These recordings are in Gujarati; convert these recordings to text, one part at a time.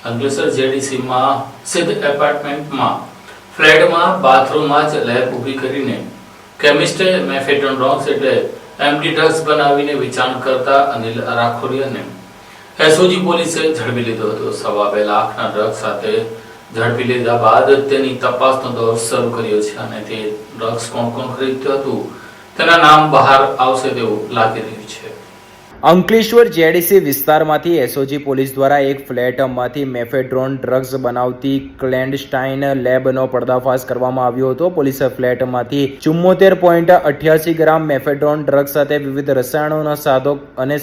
અંકલેશ્વર જેડીસીમાં સિદ્ધ એપાર્ટમેન્ટમાં ફ્લેટમાં બાથરૂમમાં જ લેબ ઊભી કરીને કેમિસ્ટે મેફેડ્રોન ડ્રગ્સ એટલે એમડી ડ્રગ્સ બનાવીને વેચાણ કરતા અનિલ રાખોલિયાને એસઓજી પોલીસે ઝડપી લીધો હતો. 2.5 લાખના ડ્રગ્સ સાથે ઝડપી લીધા બાદ તેની તપાસનો દોર શરૂ કર્યો છે અને તે ડ્રગ્સ કોણ ખરીદતું હતું તેના નામ બહાર આવશે તેવું લાગી રહ્યું છે. અંકલેશ્વર જેડીસી વિસ્તારમાંથી એસઓજી પોલીસ દ્વારા એક ફ્લેટમાંથી મેફેડ્રોન ડ્રગ્સ બનાવતી ક્લેન્ડસ્ટાઇન લેબનો પર્દાફાશ કરવામાં આવ્યો હતો. પોલીસે ફ્લેટમાંથી 74.88 ગ્રામ મેફેડ્રોન ડ્રગ્સ સાથે વિવિધ રસાયણોના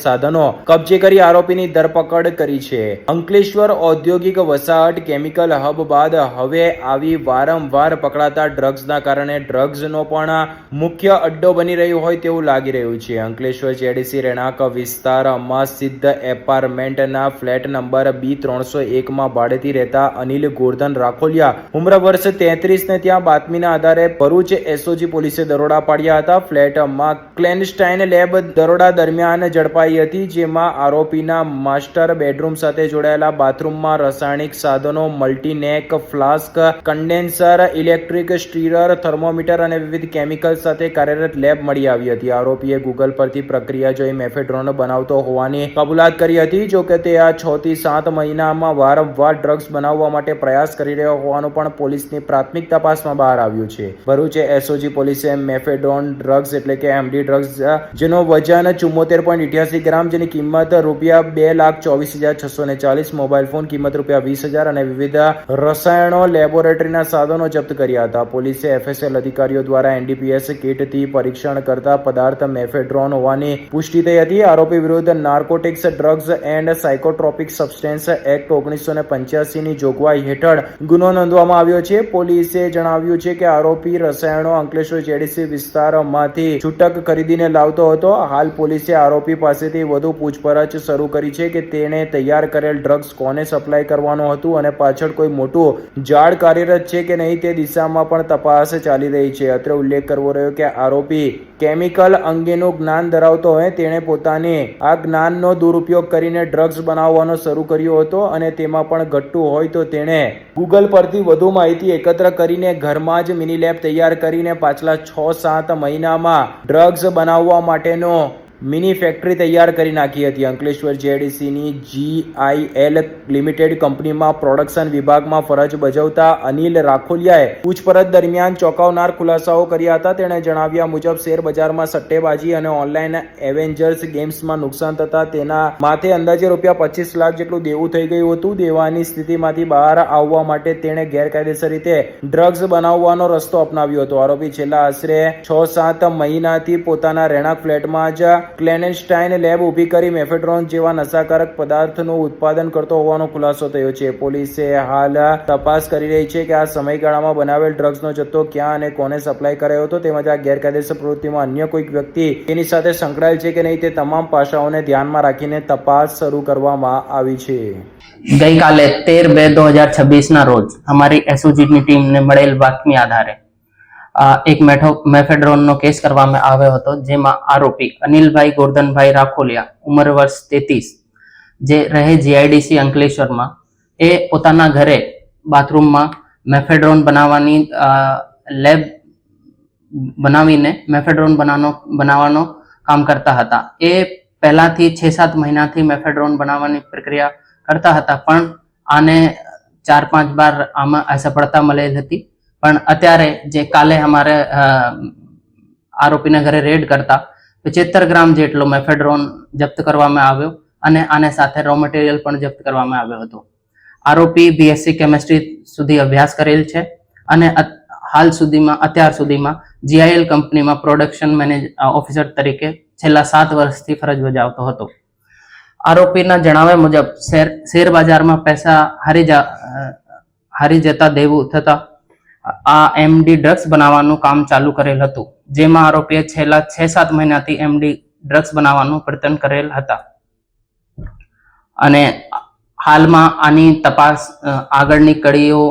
સાધનો કબજે કરી આરોપીની ધરપકડ કરી છે. અંકલેશ્વર ઔદ્યોગિક વસાહત કેમિકલ હબ બાદ હવે આવી વારંવાર પકડાતા ડ્રગ્સના કારણે ડ્રગ્સનો પણ મુખ્ય અડ્ડો બની રહ્યો હોય તેવું લાગી રહ્યું છે. અંકલેશ્વર જેડીસી રહેણાંક વિસ્તારમાં સિદ્ધ એપાર્ટમેન્ટના ફ્લેટ નંબર B301 માં ભાડેથી રહેતા અનિલ ગોરધન રાખોલિયા ઉંમર વર્ષ 33 ને ત્યાં બાતમીના આધારે ભરૂચ એસઓજી પોલીસે દરોડા પાડ્યા હતા. ફ્લેટમાં ક્લેન્ડસ્ટાઇન લેબ દરોડા દરમિયાન ઝડપાઈ હતી, જેમાં આરોપીના માસ્ટર બેડરૂમ સાથે જોડાયેલા બાથરૂમમાં રાસાયણિક સાધનો, મલ્ટીનેક ફ્લાસ્ક, કન્ડેન્સર, ઇલેક્ટ્રિક સ્ટીરર, થર્મોમીટર અને વિવિધ કેમિકલ સાથે કાર્યરત લેબ મળી આવી હતી. આરોપીએ ગૂગલ પરથી પ્રક્રિયા જોઈ મેફેડ્રોન બનાવતો હોવાની કબૂલાત કરી હતી. જો કે તે આ 6 થી 7 મહિનામાં વારંવાર ડ્રગ્સ બનાવવા માટે પ્રયાસ કરી રહ્યો હોવાનું પણ પોલીસની પ્રાથમિક તપાસમાં બહાર આવ્યું છે. ભરૂચ એસઓજી પોલીસે મેફેડ્રોન ડ્રગ્સ એટલે કે એમડી ડ્રગ્સ જેનો વજન 74.88 ગ્રામ, જેની કિંમત ₹2,24,640, મોબાઈલ ફોન કિંમત ₹20,000 અને વિવિધ રસાયણો લેબોરેટરીના સાધનો જપ્ત કર્યા હતા. પોલીસે એફએસએલ અધિકારીઓ દ્વારા એનડીપીએસ કિટથી પરીક્ષણ કરતા પદાર્થ મેફેડ્રોન હોવાની પુષ્ટિ થઈ હતી. આરોપી વિરુદ્ધ narcotics, drugs and psychotropic substance act 1985 ની જોગવાઈ હેઠળ ગુનો નોંધવામાં આવ્યો છે. પોલીસે જણાવ્યું છે કે આરોપી રસાયણો અંકલેશ્વર જેડીસી વિસ્તારમાંથી છૂટક ખરીદીને લાવતો હતો. હાલ પોલીસે આરોપી પાસેથી વધુ પૂછપરછ શરૂ કરી છે કે તેણે તૈયાર કરેલ ડ્રગ્સ કોને સપ્લાય કરવાનું હતું અને પાછળ કોઈ મોટું જાળ કાર્યરત છે કે નહીં તે દિશામાં પણ તપાસ ચાલી રહી છે. અત્રે ઉલ્લેખ કરવો રહ્યો કે આરોપી કેમિકલ અંગેનું જ્ઞાન ધરાવતો હોય તેણે પોતાની આ જ્ઞાનનો દુરુપયોગ કરીને ડ્રગ્સ બનાવવાનો શરૂ કર્યો હતો અને તેમાં પણ ઘટતું હોય તો તેણે ગૂગલ પરથી વધુ માહિતી એકત્ર કરીને ઘરમાં જ મિની લેબ તૈયાર કરીને પાછલા 6-7 મહિનામાં ડ્રગ્સ બનાવવા માટેનો મિની ફેક્ટરી તૈયાર કરી નાખી હતી. અંકલેશ્વર જેડીસીની GIL લિમિટેડ કંપનીમાં પ્રોડક્શન વિભાગમાં ફરજ બજાવતા અનિલ રાખોલિયાએ પૂછપરછ દરમિયાન ચોંકાવનાર ખુલાસાઓ કર્યા હતા. તેણે જણાવ્યા મુજબ શેર બજારમાં સટ્ટેબાજી અને ઓનલાઈન એવેન્જર્સ ગેમ્સમાં નુકસાન થતા તેના માથે અંદાજે ₹25 લાખ જેટલું દેવું થઈ ગયું હતું. દેવાની સ્થિતિમાંથી બહાર આવવા માટે તેણે ગેરકાયદેસર રીતે ડ્રગ્સ બનાવવાનો રસ્તો અપનાવ્યો હતો. આરોપી છેલ્લા આશરે 6-7 મહિનાથી પોતાના રહેણાંક ફ્લેટમાં જ ક્લેન્ડસ્ટાઇન લેબ ઊભી કરી મેફેડ્રોન જેવા નશાકારક પદાર્થનું ઉત્પાદન કરતો હોવાનો ખુલાસો થયો છે. પોલીસે હાલ તપાસ કરી રહી છે કે આ સમયગાળામાં બનાવેલ ડ્રગ્સનો જથ્થો ક્યાં અને કોને સપ્લાય કરાયો હતો તેમજ આ ગેરકાયદેસર પ્રવૃત્તિમાં અન્ય કોઈક વ્યક્તિ તેની સાથે સંકળાયેલ છે કે નહીં તે તમામ પાસાઓને ધ્યાનમાં રાખીને તપાસ શરૂ કરવામાં આવી છે. ગઈકાલે 13/2/2026 ના રોજ અમારી એસઓજીની ટીમને મળેલ બાતમી આધારે એક મેફેડ્રોનનો કેસ કરવામાં આવ્યો હતો, જેમાં આરોપી અનિલભાઈ ગોરધનભાઈ રાખોલિયા ઉંમર વર્ષ 33 જે રહે જીઆઈડીસી અંકલેશ્વરમાં એ પોતાના ઘરે બાથરૂમમાં મેફેડ્રોન બનાવવાની લેબ બનાવીને મેફેડ્રોન બનાવવાનો કામ કરતા હતા. એ પહેલાથી 6-7 મહિનાથી મેફેડ્રોન બનાવવાની પ્રક્રિયા કરતા હતા, પણ આને 4-5 બાર આમાં અસફળતા મળેલ હતી. પણ અત્યારે જે કાલે અમારે આરોપીના ઘરે રેડ કરતા 75 ગ્રામ જેટલો મેફેડ્રોન જપ્ત કરવામાં આવ્યો અને આને સાથે રો મટીરિયલ પણ જપ્ત કરવામાં આવ્યો હતો. આરોપી BSc કેમેસ્ટ્રી સુધી અભ્યાસ કરેલ છે અને અત્યાર સુધીમાં GIL કંપનીમાં પ્રોડક્શન ઓફિસર તરીકે છેલ્લા 7 વર્ષથી ફરજ બજાવતો હતો. આરોપીના જણાવ્યા મુજબ શેર બજારમાં પૈસા હારી જતા દેવું થતા આ એમડી ડ્રગ્સ બનાવવાનું કામ ચાલુ કરેલ હતું, જેમાં આરોપીએ છેલ્લા 6-7 મહિનાથી એમડી ડ્રગ્સ બનાવવાનું પ્રયત્ન કરેલ હતા અને હાલમાં આની તપાસ આગળની કડીઓ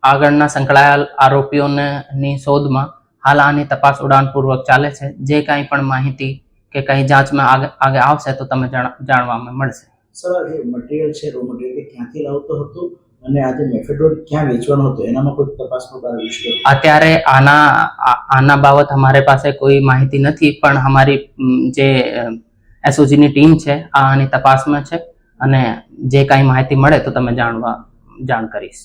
આગળના સંકળાયેલ આરોપીઓની શોધમાં હાલ આની તપાસ ઉડાનપૂર્વક ચાલે છે. જે કાંઈ પણ માહિતી કે કઈ જાંચમાં આગે આવશે તો તમે જાણવામાં મળશે. સર આ જે મટીરિયલ છે રો મટીરિયલ તે ક્યાંથી લાવતો હતો અને આ જે મેફેડ્રોન ક્યાં વેચવાનો હતો એનામાં કોઈ તપાસનો બહાર વિષય અત્યારે આના બાબત અમારી પાસે કોઈ માહિતી નથી, પણ અમારી જે એસઓજીની ટીમ છે આની તપાસમાં છે અને જે કાંઈ માહિતી મળે તો તમે જાણ કરીશ.